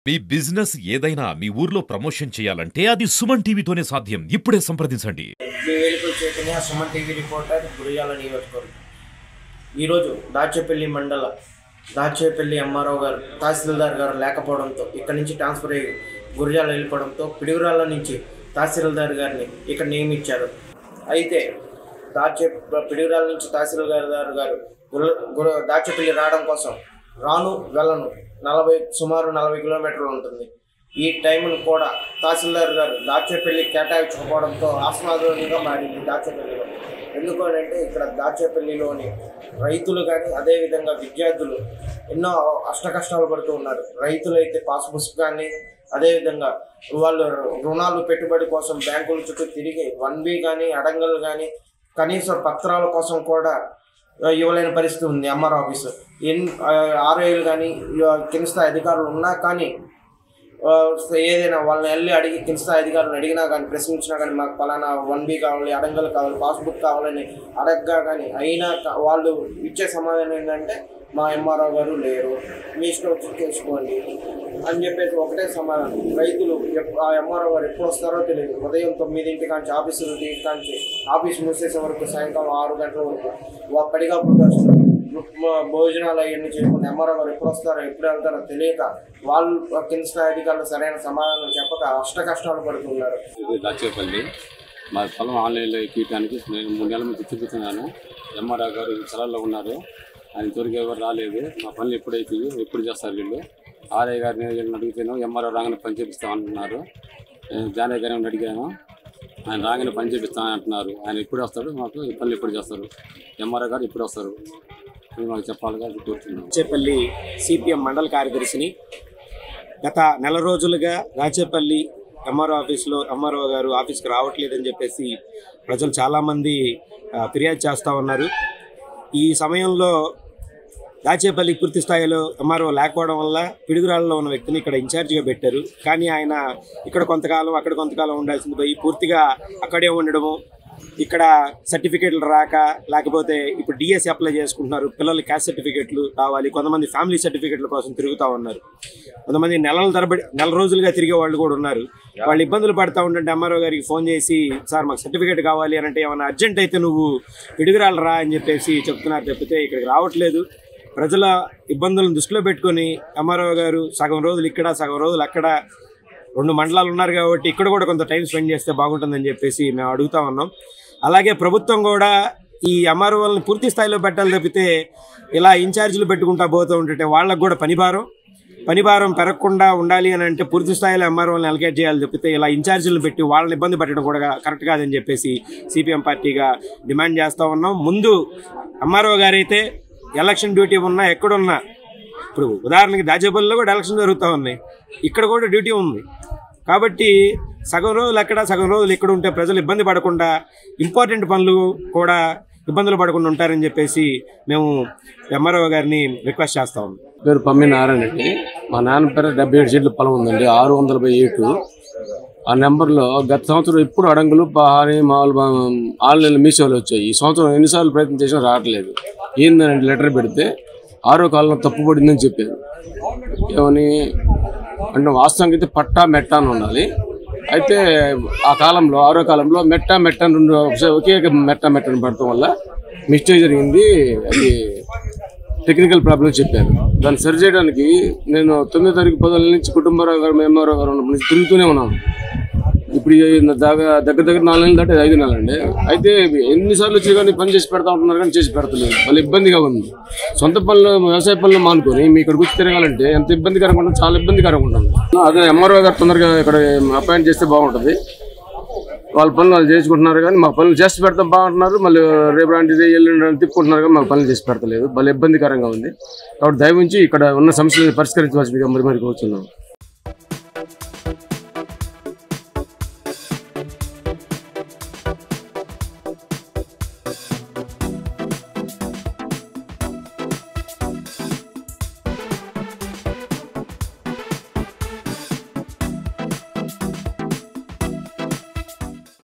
మీ business ఏదైనా మీ ఊర్లో promotion చేయాలంటే అది సుమన్ టీవీతోనే సాధ్యం. ఇప్పుడే సంప్రదించండి. సుమన్ టీవీ రిపోర్టర్ గురిజాల నియోజకవర్గం. ఈరోజు దాచేపల్లి మండల దాచేపల్లి ఎంఆర్ఓ గారు తహసీల్దార్ గారు లేకపోవడంతో ఇక్కడ నుంచి ట్రాన్స్ఫర్ అయ్యి గురిజాల వెళ్ళిపోవడంతో పిడుగురాళ్ళ నుంచి తహసీల్దార్ గారిని ఇక్కడ నియమించారు. అయితే పిడుగురాళ్ళ నుంచి తహసీల్దార్ గారు దాచేపల్లి రావడం కోసం రాను వెళ్ళను సుమారు 40 కిలోమీటర్లు ఉంటుంది. ఈ టైంను కూడా తహసీల్దార్ గారు దాచేపల్లి కేటాయించకపోవడంతో ఆస్వాదంగా మారింది దాచేపల్లిలో. ఎందుకంటే ఇక్కడ దాచేపల్లిలోని రైతులు కానీ అదేవిధంగా విద్యార్థులు ఎన్నో అష్టకష్టాలు పడుతూ ఉన్నారు. రైతులు అయితే పాస్ బుక్స్ కానీ అదేవిధంగా వాళ్ళు రుణాలు పెట్టుబడి కోసం బ్యాంకుల చుట్టూ తిరిగి 1B కానీ అడంగలు కానీ కనీస పత్రాల కోసం కూడా ఇవ్వలేని పరిస్థితి ఉంది. ఎంఆర్ ఆఫీసు ఆర్ఐలు కానీ కింద స్థాయి అధికారులు ఉన్నా కానీ ఏదైనా వాళ్ళని వెళ్ళి అడిగి కింద స్థాయి అధికారులను అడిగినా కానీ ప్రశ్నించినా కానీ మాకు పలానా 1B కావాలి, అడంగలు కావాలి, పాస్బుక్ కావాలని అడగగా కానీ అయినా వాళ్ళు ఇచ్చే సమాధానం ఏంటంటే మా ఎంఆర్ఓ గారు లేరు, మీ ఇష్టం వచ్చి చేసుకోండి అని చెప్పేసి ఒకటే సమాధానం. రైతులు ఆ ఎంఆర్ఓ గారు ఎప్పుడు వస్తారో తెలియదు. ఉదయం 9 కాంచి ఆఫీసులు కాంచి ఆఫీస్ మూసేసే వరకు సాయంకాలం 6 గంటల వరకు పడిగాపుడు భోజనాలు అవన్నీ చేయకుండా ఎంఆర్ఓ గారు ఎప్పుడు వస్తారో ఎప్పుడు వెళ్తారో తెలియక వాళ్ళు కింద స్థాయి అధికారులు సరైన సమాధానం చెప్పక కష్టాలు పడుతున్నారు. దాచేపల్లి మా పొలం ఆన్లైన్లో ఎక్కడానికి నేను 3 నెలల నుంచి తిరుగుతున్నాను. ఎంఆర్ఓ గారు స్థలాల్లో ఉన్నారు, ఆయన త్వరగా ఎవరు రాలేదు. మా పనులు ఎప్పుడైతే ఎప్పుడు చేస్తారు వీళ్ళు. ఆర్ఐ గారిని అడిగితేనో ఎంఆర్ఓ రాగానే పని చేపిస్తామంటున్నారు. జానయ్య గారిని అడిగాను, ఆయన రాగానే పని చేపిస్తామని అంటున్నారు. ఆయన ఎప్పుడు వస్తాడు, మాకు ఈ పనులు ఎప్పుడు చేస్తారు, ఎంఆర్ఓ గారు ఎప్పుడు వస్తారు మాకు చెప్పాలిగా కోరుతున్నాం. దాచేపల్లి సిపిఎం మండల కార్యదర్శిని. గత నెల రోజులుగా దాచేపల్లి ఎంఆర్ఓ గారు ఆఫీస్కి రావట్లేదని చెప్పేసి ప్రజలు చాలామంది ఫిర్యాదు చేస్తూ ఉన్నారు. ఈ సమయంలో దాచేపల్లి పూర్తి స్థాయిలో ఎంఆర్ఓ లేకపోవడం వల్ల పిడుగురాళ్ళలో ఉన్న వ్యక్తిని ఇక్కడ ఇన్ఛార్జిగా పెట్టారు. కానీ ఆయన ఇక్కడ కొంతకాలం అక్కడ కొంతకాలం ఉండాల్సింది పోయి పూర్తిగా అక్కడే ఉండడము, ఇక్కడ సర్టిఫికేట్లు రాక, లేకపోతే ఇప్పుడు డిఎస్సి అప్లై చేసుకుంటున్నారు, పిల్లలు క్యాస్ట్ సర్టిఫికేట్లు కావాలి, కొంతమంది ఫ్యామిలీ సర్టిఫికేట్ల కోసం తిరుగుతూ ఉన్నారు, కొంతమంది నెల రోజులుగా తిరిగే వాళ్ళు కూడా ఉన్నారు. వాళ్ళు ఇబ్బందులు పడుతూ ఉంటుంటే ఎంఆర్ఓ గారికి ఫోన్ చేసి సార్ మాకు సర్టిఫికేట్ కావాలి అని అంటే ఏమైనా అర్జెంట్ అయితే నువ్వు పిడుగురాళ్ళు రా అని చెప్పేసి చెప్తున్నారు తప్పితే ఇక్కడికి రావట్లేదు. ప్రజల ఇబ్బందులను దృష్టిలో పెట్టుకొని ఎంఆర్ఓ గారు సగం రోజులు ఇక్కడ సగం రోజులు అక్కడ 2 మండలాలు ఉన్నారు కాబట్టి ఇక్కడ కూడా కొంత టైం స్పెండ్ చేస్తే బాగుంటుందని చెప్పేసి మేము అడుగుతా ఉన్నాం. అలాగే ప్రభుత్వం కూడా ఈ ఎంఆర్ఓలను పూర్తి స్థాయిలో పెట్టాలి తప్పితే ఇలా ఇన్ఛార్జీలు పెట్టుకుంటా పోతూ ఉంటుంటే వాళ్ళకు కూడా పనిభారం పెరగకుండా ఉండాలి అని అంటే పూర్తి స్థాయిలో ఎంఆర్ఓలను అలకేట్ చేయాలి తప్పితే ఇలా ఇన్ఛార్జీలు పెట్టి వాళ్ళని ఇబ్బంది పెట్టడం కూడా కరెక్ట్ కాదని చెప్పేసి సిపిఎం పార్టీగా డిమాండ్ చేస్తూ ఉన్నాం. ముందు ఎంఆర్ఓ గారైతే ఎలక్షన్ డ్యూటీ ఉన్నా ఎక్కడున్నా, ఇప్పుడు ఉదాహరణకి దాచేపల్లిలో కూడా ఎలక్షన్ జరుగుతూ ఉన్నాయి, ఇక్కడ కూడా డ్యూటీ ఉంది కాబట్టి సగం రోజులు అక్కడ సగం రోజులు ఇక్కడ ఉంటే ప్రజలు ఇబ్బంది పడకుండా ఇంపార్టెంట్ పనులు కూడా ఇబ్బందులు పడకుండా ఉంటారని చెప్పేసి మేము ఎంఆర్ఓ గారిని రిక్వెస్ట్ చేస్తా ఉన్నాం. పేరు పమ్మి నారాయణ అండి. మా నాన్న పేరు 77 సెంట్ల పొలం ఉందండి, 600/7. ఆ నెంబర్లో గత సంవత్సరం ఎప్పుడు అడంగులు మామూలు ఆన్లైన్లో మీషోలు వచ్చాయి. ఈ సంవత్సరం ఎన్నిసార్లు ప్రయత్నం చేసినా రావట్లేదు. ఏందని లెటర్ పెడితే 6వ కాలంలో తప్పుపడిందని చెప్పారు. ఏమని అంటే వాస్తవంగా అయితే పట్టా మెట్ట అని ఉండాలి. అయితే ఆ కాలంలో 6వ కాలంలో మెట్ట ఒకే మెట్టని పడటం వల్ల మిస్టేక్ జరిగింది. అది టెక్నికల్ ప్రాబ్లం చెప్పారు. దాన్ని సరి చేయడానికి నేను 9వ తారీఖు 10 నుంచి కుటుంబరావు గారు ఎంఆర్ఓ గారు నుంచి తిరుగుతూనే ఉన్నాను. ఇప్పుడు దగ్గర 4 నెలలు దాటి 5 నెలలు అండి. అయితే ఎన్నిసార్లు వచ్చి కానీ పని చేసి పెడతా ఉంటున్నారు కానీ చేసి పెడతలేదు. వాళ్ళు ఇబ్బందిగా ఉంది. సొంత పనులు వ్యవసాయ పనులు మానుకొని మీ ఇక్కడ కూర్చొని తిరగాలంటే ఎంత ఇబ్బందికరంగా ఉంటుంది, చాలా ఇబ్బందికరంగా ఉంటుంది. అదే ఎంఆర్ఓ గారు తొందరగా ఇక్కడ అపాయింట్ చేస్తే బాగుంటుంది. వాళ్ళ పనులు వాళ్ళు చేసుకుంటున్నారు కానీ మాకు పనులు చేసి పెడతాం బాగుంటున్నారు. మళ్ళీ రేపు లాంటిది ఎల్లుండి తిప్పుకుంటున్నారు కానీ మాకు పనులు చేసి పెడతలేదు. వాళ్ళు ఇబ్బందికరంగా ఉంది. కాబట్టి దయవుంచి ఇక్కడ ఉన్న సమస్యలను పరిష్కరించవలసిందిగా మరి కూర్చున్నాం.